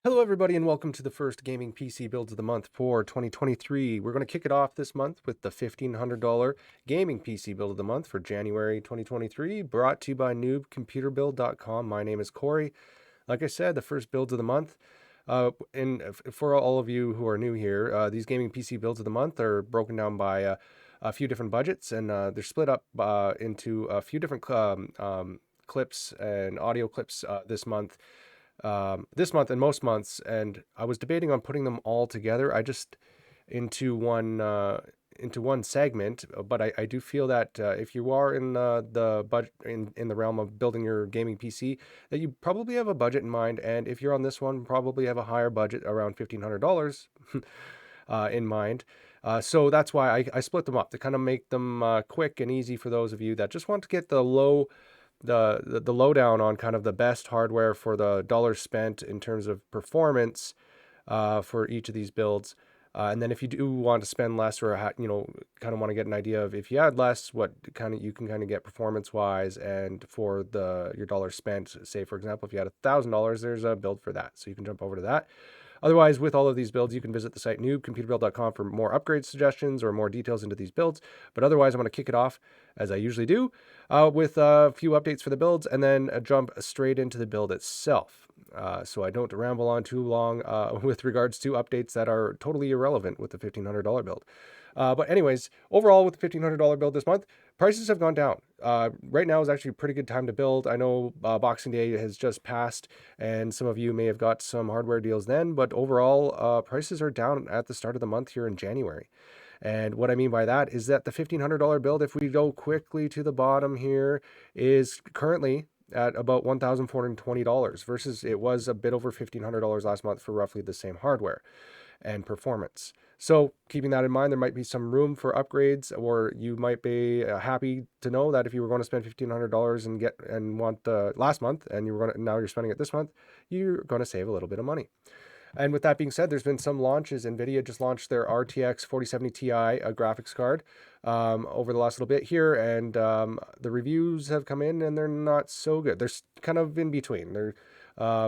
Hello, everybody, and welcome to the first gaming PC builds of the month for 2023. We're going to kick it off this month with the $1,500 gaming PC build of the month for January 2023, brought to you by noobcomputerbuild.com. My name is Corey. Like I said, the first builds of the month. For all of you who are new here, these gaming PC builds of the month are broken down by a few different budgets, and they're split up into a few different clips and audio clips this month and most months, and I was debating on putting them all together. I just into one into one segment, but I do feel that if you are in the budget in the realm of building your gaming PC, that you probably have a budget in mind, and if you're on this one, probably have a higher budget around $1,500 in mind. So that's why I split them up to kind of make them quick and easy for those of you that just want to get the lowdown on kind of the best hardware for the dollars spent in terms of performance for each of these builds. And then if you do want to spend less or kind of want to get an idea of if you had less, what kind of you can kind of get performance wise and for the your dollars spent. Say for example, if you had $1,000, there's a build for that, so you can jump over to that. Otherwise, with all of these builds, you can visit the site noobcomputerbuild.com for more upgrade suggestions or more details into these builds. But otherwise, I'm going to kick it off, as I usually do, with a few updates for the builds and then jump straight into the build itself. So I don't ramble on too long with regards to updates that are totally irrelevant with the $1,500 build. But anyways, overall with the $1,500 build this month, prices have gone down. Right now is actually a pretty good time to build. I know Boxing Day has just passed, and some of you may have got some hardware deals then, but overall, prices are down at the start of the month here in January. And what I mean by that is that the $1,500 build, if we go quickly to the bottom here, is currently at about $1,420 versus it was a bit over $1,500 last month for roughly the same hardware and performance. So keeping that in mind, there might be some room for upgrades, or you might be happy to know that if you were going to spend $1,500 and want last month, and now you're spending it this month, you're going to save a little bit of money. And with that being said, there's been some launches. NVIDIA just launched their RTX 4070 Ti graphics card over the last little bit here, and the reviews have come in, and they're not so good. They're kind of in between. They're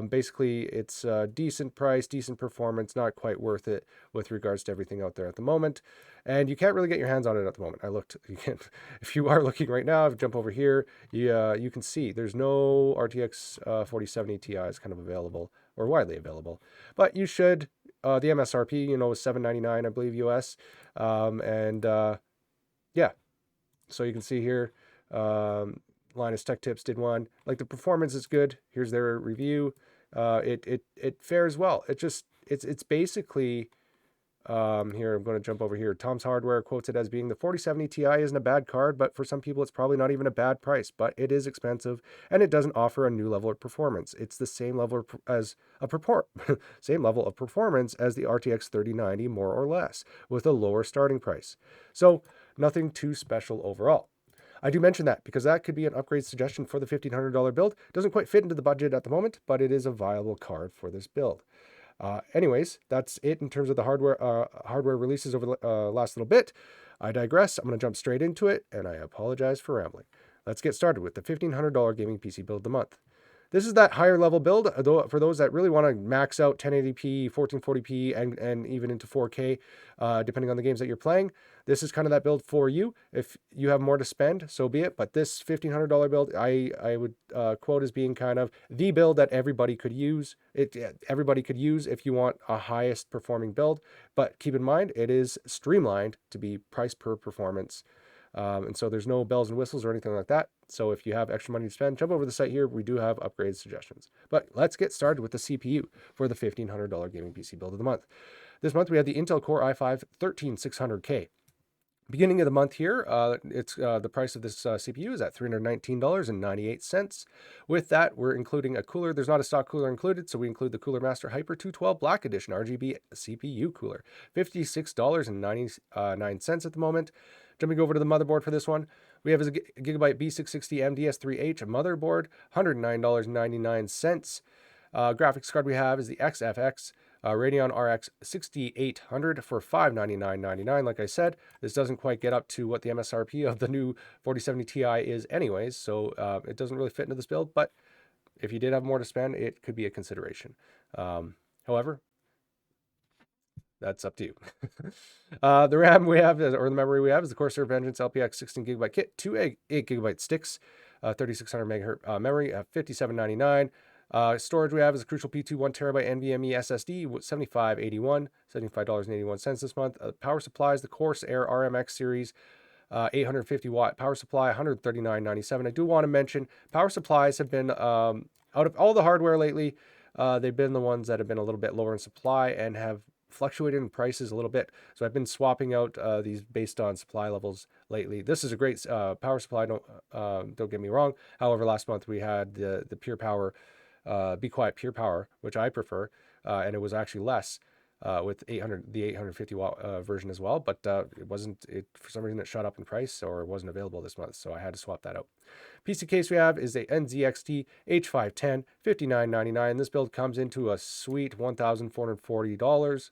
basically it's a decent price, decent performance, not quite worth it with regards to everything out there at the moment. And you can't really get your hands on it at the moment. I looked. You can, if you are looking right now, jump over here. You can see there's no RTX 4070 Ti's kind of available or widely available. But you should. The MSRP, is $799, I believe, US. And yeah, so you can see here, Linus Tech Tips did one. Like the performance is good. Here's their review. It fares well. It's basically here. I'm going to jump over here. Tom's Hardware quotes it as being the 4070 Ti isn't a bad card, but for some people it's probably not even a bad price. But it is expensive and it doesn't offer a new level of performance. It's the same level as same level of performance as the RTX 3090, more or less, with a lower starting price. So nothing too special overall. I do mention that because that could be an upgrade suggestion for the $1,500 build. Doesn't quite fit into the budget at the moment, but it is a viable card for this build. Anyways, that's it in terms of the hardware releases over the last little bit. I digress. I'm going to jump straight into it, and I apologize for rambling. Let's get started with the $1,500 gaming PC build of the month. This is that higher level build for those that really want to max out 1080p, 1440p, and even into 4K, depending on the games that you're playing. This is kind of that build for you. If you have more to spend, so be it. But this $1,500 build, I would quote as being kind of the build that everybody could use. Everybody could use if you want a highest performing build. But keep in mind, it is streamlined to be price per performance. And so there's no bells and whistles or anything like that. So if you have extra money to spend, jump over the site here. We do have upgrade suggestions. But let's get started with the CPU for the $1,500 gaming PC build of the month. This month we have the Intel Core i5-13600K. Beginning of the month here, it's the price of this CPU is at $319.98. With that, we're including a cooler. There's not a stock cooler included, so we include the Cooler Master Hyper 212 Black Edition RGB CPU cooler, $56.99 at the moment. Jumping over to the motherboard for this one, we have a Gigabyte B660 MDS3H motherboard, $109.99. Graphics card we have is the XFX Radeon RX 6800 for $599.99. Like I said, this doesn't quite get up to what the MSRP of the new 4070 Ti is anyways, so it doesn't really fit into this build, but if you did have more to spend, it could be a consideration. However, that's up to you. The RAM we have, or the memory we have, is the Corsair Vengeance LPX 16 gigabyte kit, two 8 gigabyte sticks, 3600 megahertz memory, $57.99. Storage we have is a Crucial P2 1 terabyte NVMe SSD with $75.81 this month. Power supplies, the Corsair RMX series, 850 watt power supply, $139.97. I do want to mention power supplies have been, out of all the hardware lately, they've been the ones that have been a little bit lower in supply and have fluctuated in prices a little bit. So I've been swapping out these based on supply levels lately. This is a great power supply, don't get me wrong. However, last month we had the Pure Power, Be Quiet Pure Power, which I prefer, and it was actually less. With the 850 watt version as well, but for some reason it shot up in price or it wasn't available this month, so I had to swap that out. PC case we have is a NZXT H510, $59.99. This build comes into a sweet $1,440,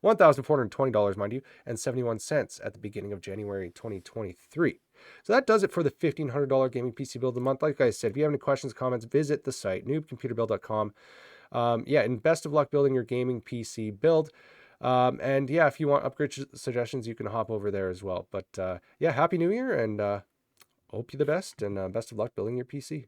$1,420, mind you, and 71 cents at the beginning of January 2023. So that does it for the $1,500 gaming PC build of the month. Like I said, if you have any questions, comments, visit the site, noobcomputerbuild.com. And best of luck building your gaming PC build. And yeah, if you want upgrade suggestions, you can hop over there as well. But yeah, Happy New Year, and hope you the best, and best of luck building your PC.